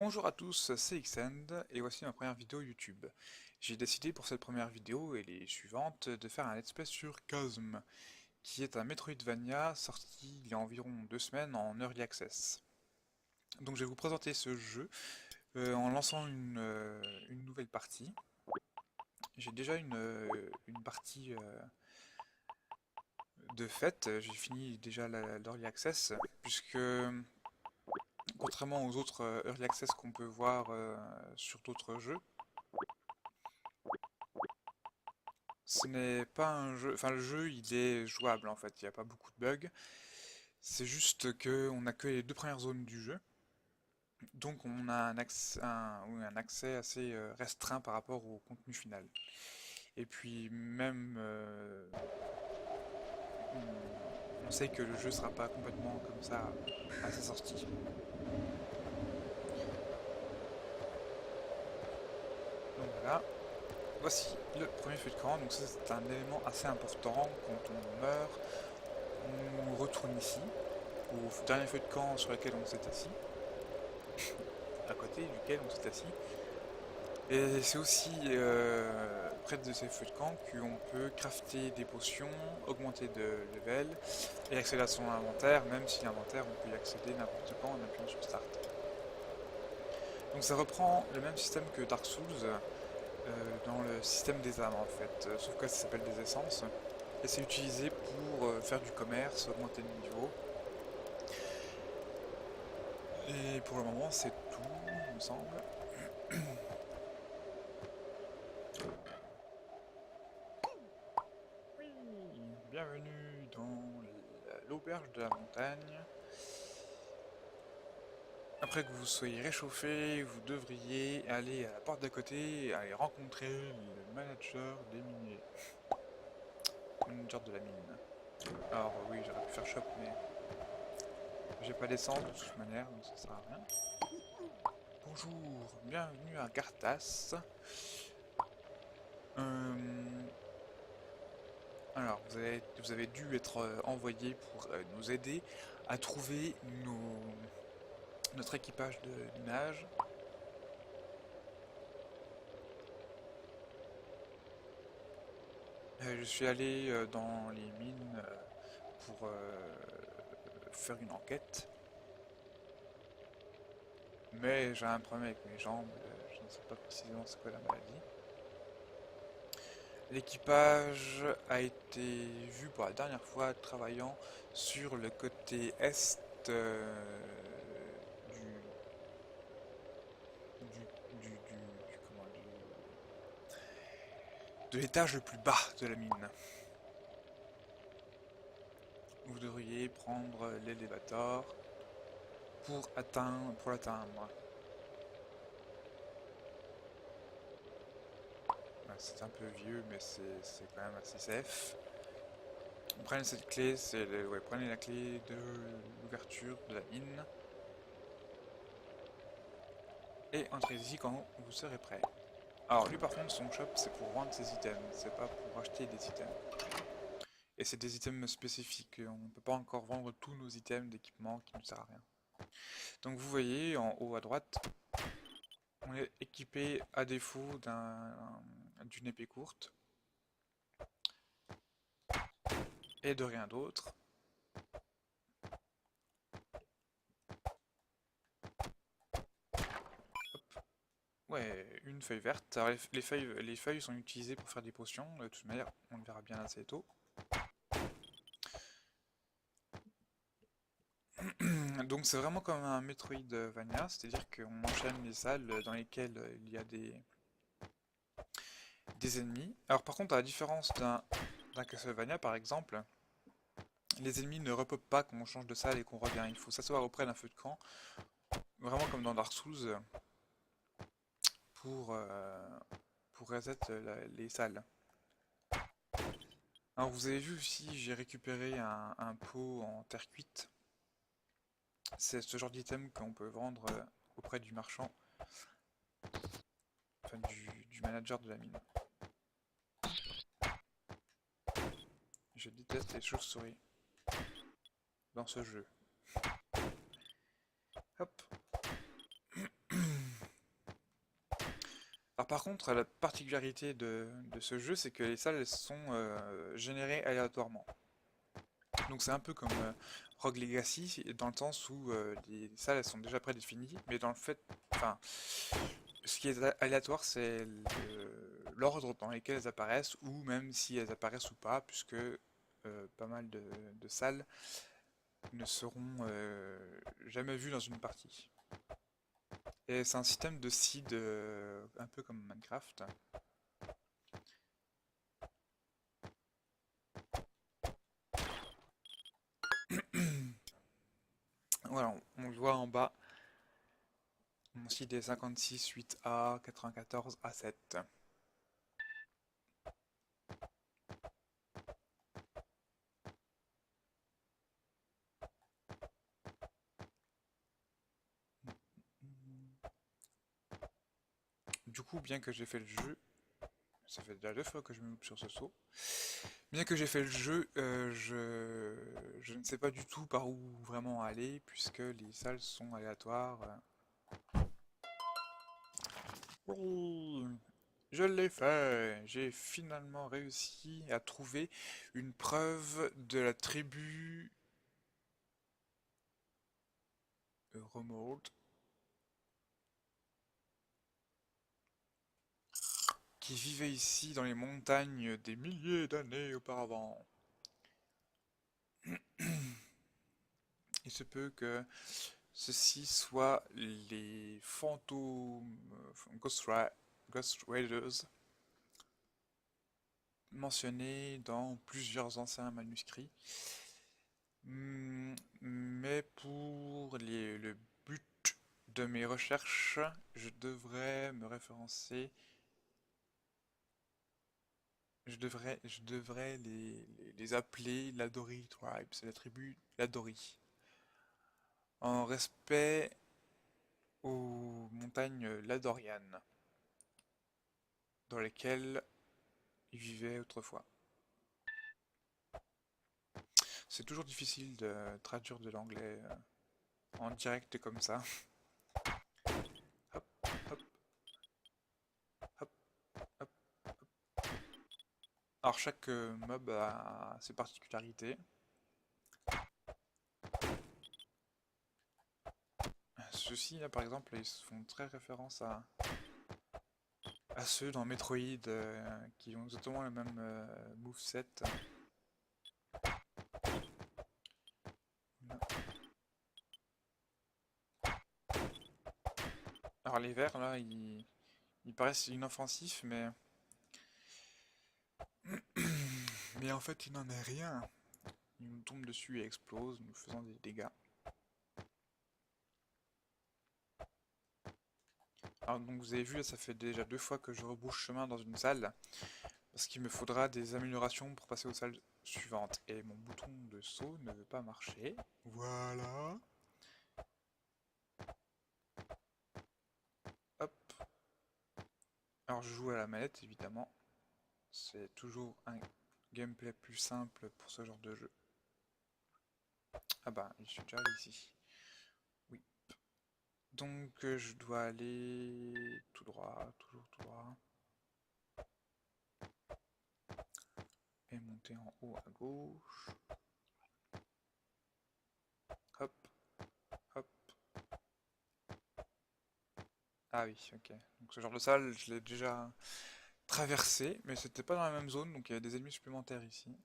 Bonjour à tous, c'est Xend et voici ma première vidéo YouTube. J'ai décidé pour cette première vidéo et les suivantes de faire un let's play sur Cosm, qui est un Metroidvania sorti il y a environ 2 semaines en Early Access. Donc je vais vous présenter ce jeu en lançant une nouvelle partie. J'ai déjà une partie de fait, j'ai fini déjà l'Early Access, puisque contrairement aux autres Early Access qu'on peut voir sur d'autres jeux, ce n'est pas un jeu, enfin le jeu il est jouable en fait, il n'y a pas beaucoup de bugs. C'est juste que on n'a que les deux premières zones du jeu, donc on a oui, un accès assez restreint par rapport au contenu final. Et puis même, on sait que le jeu sera pas complètement comme ça à sa sortie. Donc voilà, voici le premier feu de camp. Donc ça c'est un élément assez important. Quand on meurt, on retourne ici, au dernier feu de camp sur lequel on s'est assis, à côté duquel on s'est assis. Et c'est aussi près de ces feux de camp qu'on peut crafter des potions, augmenter de level et accéder à son inventaire, même si l'inventaire on peut y accéder n'importe quand en appuyant sur Start. Donc ça reprend le même système que Dark Souls dans le système des âmes en fait, sauf que ça s'appelle des essences. Et c'est utilisé pour faire du commerce, augmenter le niveau. Et pour le moment c'est tout, il me semble. Oui, bienvenue dans l'auberge de la montagne. Après que vous soyez réchauffé, vous devriez aller à la porte d'à côté et aller rencontrer le manager des miniers. Manager de la mine. Alors oui, j'aurais pu faire shop, mais j'ai pas d'essence de toute manière, donc ça sert à rien. Bonjour, bienvenue à Gartas. Euh, alors, vous avez dû être envoyé pour nous aider à trouver notre équipage de minage. Je suis allé dans les mines pour faire une enquête, mais j'ai un problème avec mes jambes, je ne sais pas précisément c'est quoi la maladie. L'équipage a été vu pour la dernière fois travaillant sur le côté est du, comment, de l'étage le plus bas de la mine. Vous devriez prendre l'élévateur pour l'atteindre. Ouais, c'est un peu vieux, mais c'est quand même assez safe. Prenez cette clé, ouais, prenez la clé de l'ouverture de la mine et entrez-y quand vous serez prêt. Alors lui par contre son shop c'est pour vendre ses items, c'est pas pour acheter des items. Et c'est des items spécifiques, on ne peut pas encore vendre tous nos items d'équipement qui ne servent à rien. Donc vous voyez en haut à droite, on est équipé à défaut d'une épée courte et de rien d'autre. Ouais, une feuille verte. Alors les feuilles sont utilisées pour faire des potions, de toute manière, on le verra bien assez tôt. Donc c'est vraiment comme un Metroidvania, c'est-à-dire qu'on enchaîne les salles dans lesquelles il y a des ennemis. Alors par contre, à la différence d'un Castlevania par exemple, les ennemis ne repopent pas quand on change de salle et qu'on revient. Il faut s'asseoir auprès d'un feu de camp, vraiment comme dans Dark Souls, pour, euh, pour reset les salles. Alors vous avez vu aussi, j'ai récupéré un pot en terre cuite. C'est ce genre d'item qu'on peut vendre auprès du marchand, enfin du manager de la mine. Je déteste les chauves-souris dans ce jeu. Hop. par contre, la particularité de ce jeu, c'est que les salles elles sont générées aléatoirement. Donc c'est un peu comme Rogue Legacy, dans le sens où les salles elles sont déjà prédéfinies, mais dans le fait, enfin, ce qui est aléatoire, c'est l'ordre dans lequel elles apparaissent, ou même si elles apparaissent ou pas, puisque pas mal de salles ne seront jamais vues dans une partie. Et c'est un système de seed un peu comme Minecraft. Voilà, on le voit en bas. Mon seed est 56, 8A, 94, A7. Du coup, bien que j'ai fait le jeu, ça fait déjà 2 fois que je me loupe sur ce saut. Bien que j'ai fait le jeu, je ne sais pas du tout par où vraiment aller, puisque les salles sont aléatoires. Oui, je l'ai fait! J'ai finalement réussi à trouver une preuve de la tribu remote qui vivait ici dans les montagnes des milliers d'années auparavant. Il se peut que ceci soit les fantômes Ghost Raiders mentionnés dans plusieurs anciens manuscrits. Mais pour le but de mes recherches, je devrais me référencer. Je devrais les appeler l'Adori Tribe, c'est la tribu l'Adori. En respect aux montagnes Ladorianes, dans lesquelles ils vivaient autrefois. C'est toujours difficile de traduire de l'anglais en direct comme ça. Hop, hop, hop, hop. Alors chaque mob a ses particularités. Ceux-ci là par exemple, ils font très référence à ceux dans Metroid qui ont exactement le même moveset. Alors les verts là, ils paraissent inoffensifs, mais en fait il n'en est rien. Ils nous tombent dessus et explosent, nous faisant des dégâts. Alors donc vous avez vu, là, ça fait déjà 2 fois que je rebouche chemin dans une salle, parce qu'il me faudra des améliorations pour passer aux salles suivantes. Et mon bouton de saut ne veut pas marcher. Voilà. Hop. Alors je joue à la manette évidemment. C'est toujours un gameplay plus simple pour ce genre de jeu. Ah bah, je suis déjà allé ici. Oui. Donc je dois aller tout droit, toujours tout droit. Et monter en haut à gauche. Hop, hop. Ah oui, ok. Donc ce genre de salle, je l'ai déjà traversé, mais c'était pas dans la même zone, donc il y avait des ennemis supplémentaires ici.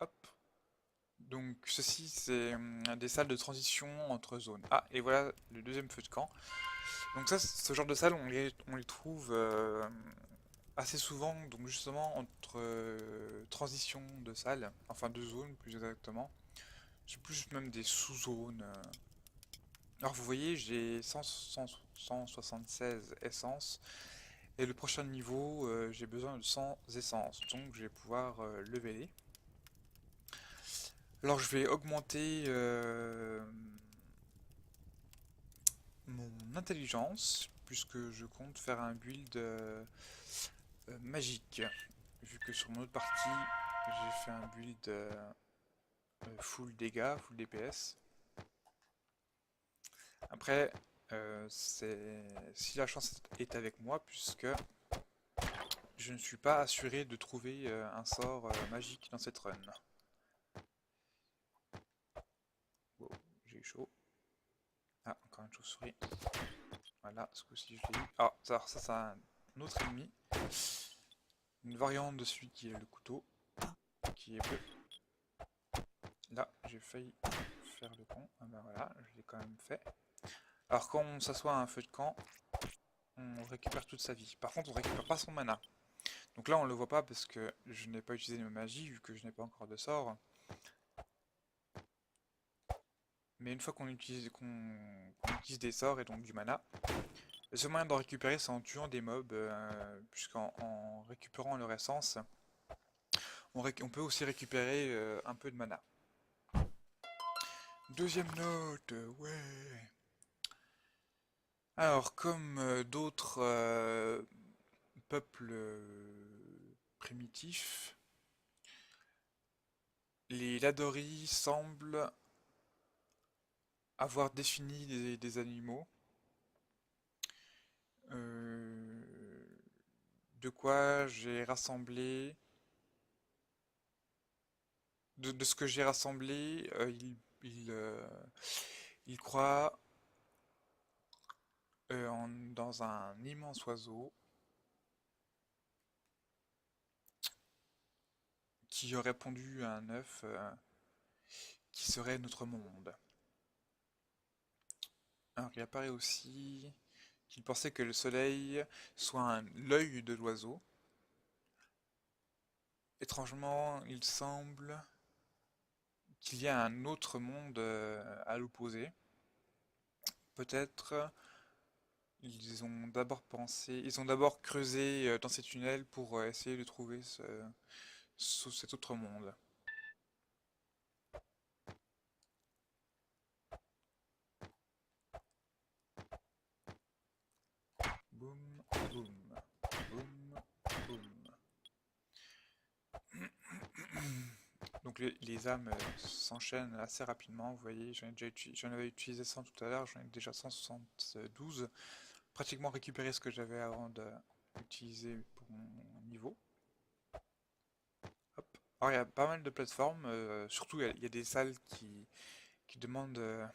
Hop. Donc ceci, c'est des salles de transition entre zones. Ah, et voilà le deuxième feu de camp. Donc ça, ce genre de salles, on les trouve assez souvent, donc justement entre transitions de salles, enfin de zones plus exactement. C'est plus même des sous-zones. Alors vous voyez, j'ai 176 essences. Et le prochain niveau, j'ai besoin de 100 essences. Donc je vais pouvoir leveler. Alors je vais augmenter mon intelligence, puisque je compte faire un build magique. Vu que sur mon autre partie, j'ai fait un build full dégâts, full DPS. Après, si la chance est avec moi, puisque je ne suis pas assuré de trouver un sort magique dans cette run. Wow, j'ai eu chaud. Ah, encore une chauve-souris. Voilà, ce coup-ci je l'ai eu. Ah, ça c'est un autre ennemi. Une variante de celui qui est le couteau, qui est bleu. Là, j'ai failli faire le con. Ah ben voilà, je l'ai quand même fait. Alors quand on s'assoit à un feu de camp, on récupère toute sa vie. Par contre, on récupère pas son mana. Donc là, on le voit pas parce que je n'ai pas utilisé ma magie, vu que je n'ai pas encore de sort. Mais une fois qu'on utilise, utilise des sorts et donc du mana, le seul moyen d'en récupérer, c'est en tuant des mobs, puisqu'en récupérant leur essence, on peut aussi récupérer un peu de mana. Deuxième note, ouais. Alors, comme d'autres peuples primitifs, les Ladori semblent avoir défini des animaux. De quoi j'ai rassemblé... De ce que j'ai rassemblé, il croit dans un immense oiseau qui aurait pondu un œuf qui serait notre monde. Alors il apparaît aussi qu'il pensait que le soleil soit l'œil de l'oiseau. Étrangement, il semble qu'il y a un autre monde à l'opposé. Peut-être ils ont d'abord creusé dans ces tunnels pour essayer de trouver cet autre monde. Boum, boum, boum, boum. Donc les âmes s'enchaînent assez rapidement, vous voyez, j'en avais utilisé 100 tout à l'heure, j'en ai déjà 172, pratiquement récupéré ce que j'avais avant d'utiliser pour mon niveau. Hop. Alors il y a pas mal de plateformes, surtout il y a des salles qui demandent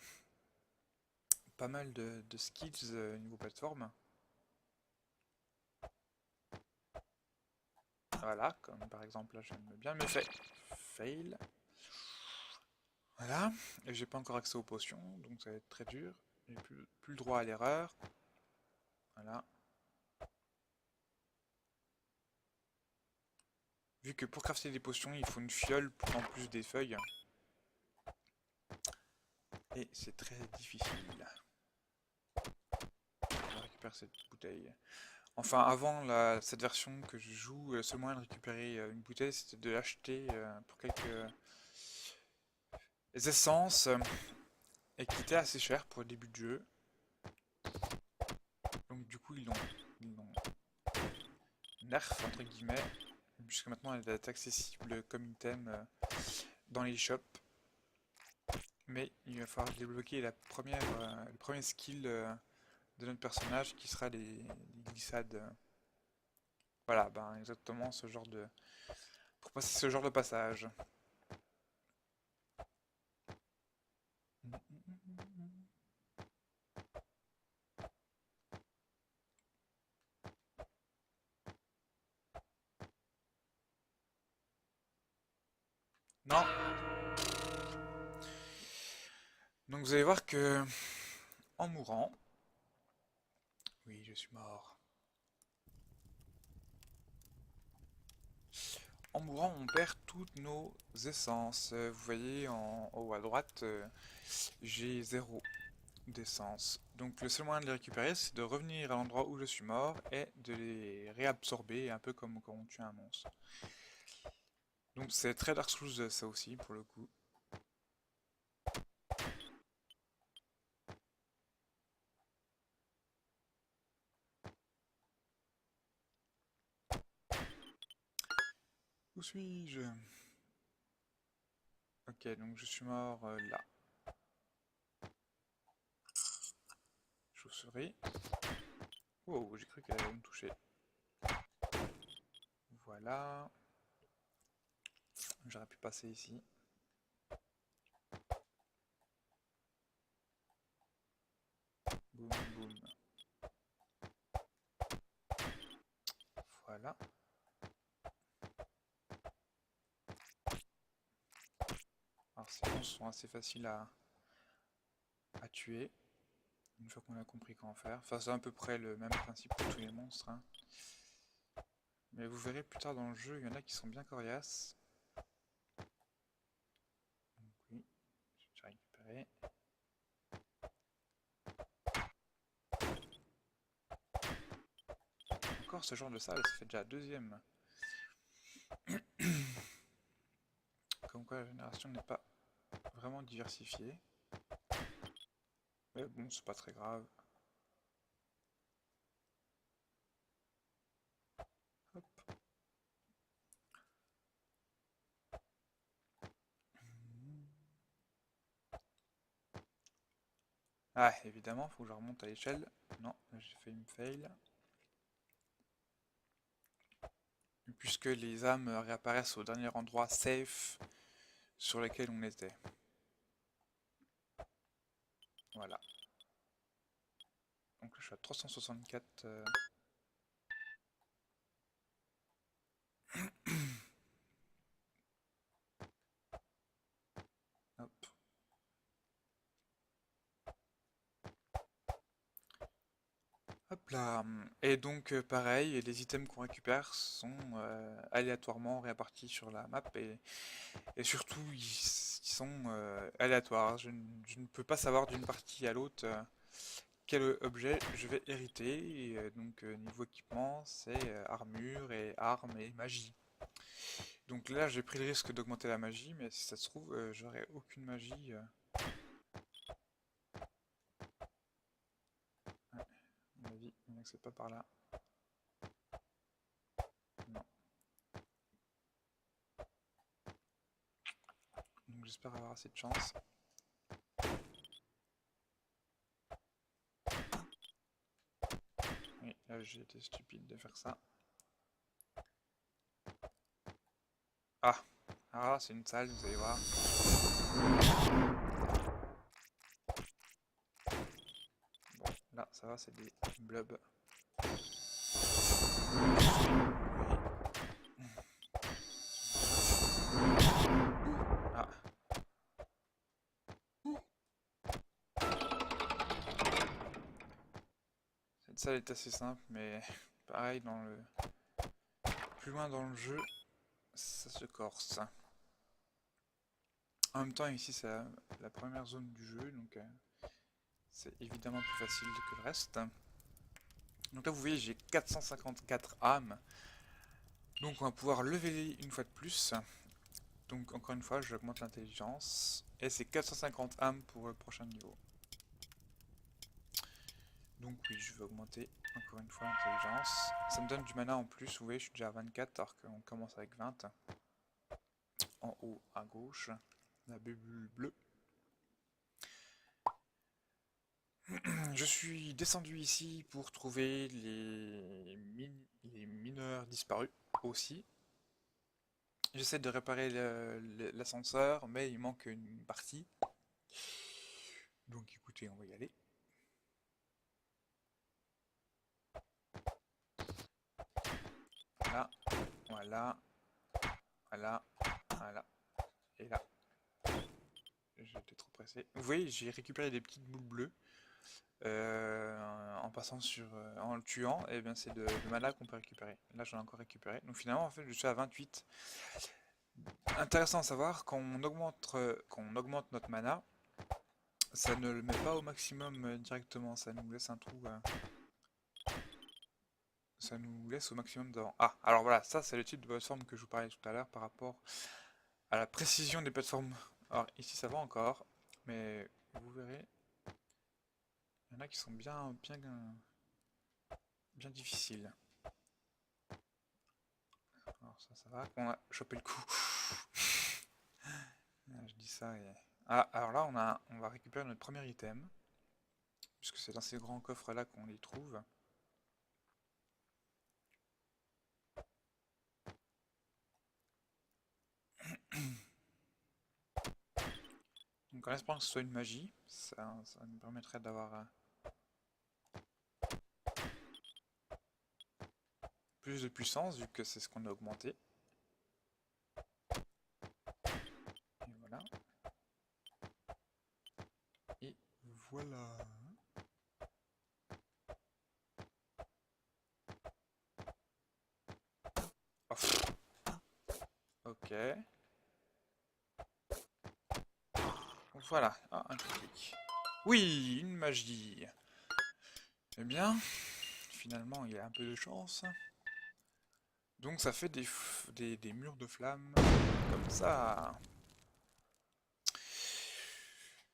pas mal de skills niveau plateforme. Voilà, comme par exemple là j'aime bien me fail. Voilà, et j'ai pas encore accès aux potions, donc ça va être très dur. J'ai plus le droit à l'erreur. Voilà. Vu que pour crafter des potions, il faut une fiole en plus des feuilles. Et c'est très difficile. Je récupère cette bouteille. Enfin, avant cette version que je joue, le seul moyen de récupérer une bouteille, c'était de l'acheter pour quelques essences, et qui était assez cher pour le début de jeu. Donc du coup, ils l'ont nerf, entre guillemets, puisque maintenant elle est accessible comme item dans les shops. Mais il va falloir débloquer le premier skill de notre personnage qui sera les glissades. Voilà, ben exactement ce genre de... pour passer ce genre de passage. Non. Donc vous allez voir que en mourant, oui je suis mort. En mourant on perd toutes nos essences. Vous voyez en haut à droite, j'ai 0 d'essence. Donc le seul moyen de les récupérer c'est de revenir à l'endroit où je suis mort et de les réabsorber un peu comme quand on tue un monstre. Donc c'est très Dark Souls ça aussi pour le coup. Où suis-je? Ok, donc je suis mort là. chauve-souris. Oh, j'ai cru qu'elle allait me toucher. Voilà. J'aurais pu passer ici. Boum, boum. Voilà. Alors ces monstres sont assez faciles à tuer. Une fois qu'on a compris comment faire. Enfin, c'est à peu près le même principe pour tous les monstres. Hein. Mais vous verrez plus tard dans le jeu, il y en a qui sont bien coriaces. Donc oui, j'ai récupéré. Encore ce genre de salle, ça fait déjà la deuxième. Comme quoi la génération n'est pas vraiment diversifiée. Mais bon, c'est pas très grave. Hop. Ah, évidemment, faut que je remonte à l'échelle. Non, j'ai fait une fail. Puisque les âmes réapparaissent au dernier endroit safe sur lequel on était. Voilà. Donc là, je suis à 364. Hop. Hop là. Et donc, pareil, les items qu'on récupère sont aléatoirement répartis sur la map et surtout, ils sont aléatoires. Je ne peux pas savoir d'une partie à l'autre quel objet je vais hériter. Et, donc, niveau équipement, c'est armure et armes et magie. Donc là, j'ai pris le risque d'augmenter la magie, mais si ça se trouve, j'aurai aucune magie. Ouais, à mon avis, il n'y a que c'est pas par là. Non. Donc j'espère avoir assez de chance. Oui, là j'ai été stupide de faire ça. Ah! Ah, c'est une salle, vous allez voir. Bon, là, ça va, c'est des blobs. Ah. Cette salle est assez simple, mais pareil, plus loin dans le jeu, ça se corse. En même temps, ici, c'est la première zone du jeu, donc c'est évidemment plus facile que le reste. Donc là, vous voyez, j'ai 454 âmes. Donc on va pouvoir lever une fois de plus. Donc encore une fois, j'augmente l'intelligence. Et c'est 450 âmes pour le prochain niveau. Donc oui, je vais augmenter encore une fois l'intelligence. Ça me donne du mana en plus, vous voyez, je suis déjà à 24 alors qu'on commence avec 20. En haut à gauche, la bulle bleue. Je suis descendu ici pour trouver les mineurs disparus aussi. J'essaie de réparer l'ascenseur, mais il manque une partie. Donc écoutez, on va y aller. Voilà, voilà, voilà, voilà, et là. J'étais trop pressé. Vous voyez, j'ai récupéré des petites boules bleues. En passant en le tuant, et bien c'est de mana qu'on peut récupérer. Là j'en ai encore récupéré. Donc finalement en fait je suis à 28. Intéressant à savoir, quand on augmente notre mana, ça ne le met pas au maximum directement, ça nous laisse un trou. Ça nous laisse au maximum devant. Ah, alors voilà, ça c'est le type de plateforme que je vous parlais tout à l'heure par rapport à la précision des plateformes. Alors ici ça va encore, mais vous verrez, il y en a qui sont bien difficiles. Alors ça va, on a chopé le coup. Je dis ça et... Ah, alors là on va récupérer notre premier item. puisque c'est dans ces grands coffres là qu'on les trouve. Donc en espérant que ce soit une magie, ça nous permettrait d'avoir plus de puissance vu que c'est ce qu'on a augmenté. Et voilà. Et voilà. Oh, ok. Voilà. Ah, un clic. Oui, une magie. Eh bien, finalement, il y a un peu de chance. Donc ça fait des murs de flammes comme ça.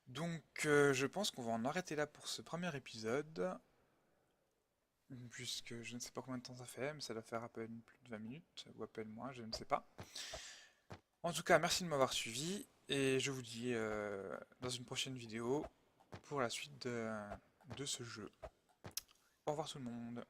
Donc je pense qu'on va en arrêter là pour ce premier épisode. Puisque je ne sais pas combien de temps ça fait, mais ça doit faire à peine plus de 20 minutes, ou à peine moins, je ne sais pas. En tout cas, merci de m'avoir suivi, et je vous dis dans une prochaine vidéo pour la suite de ce jeu. Au revoir tout le monde.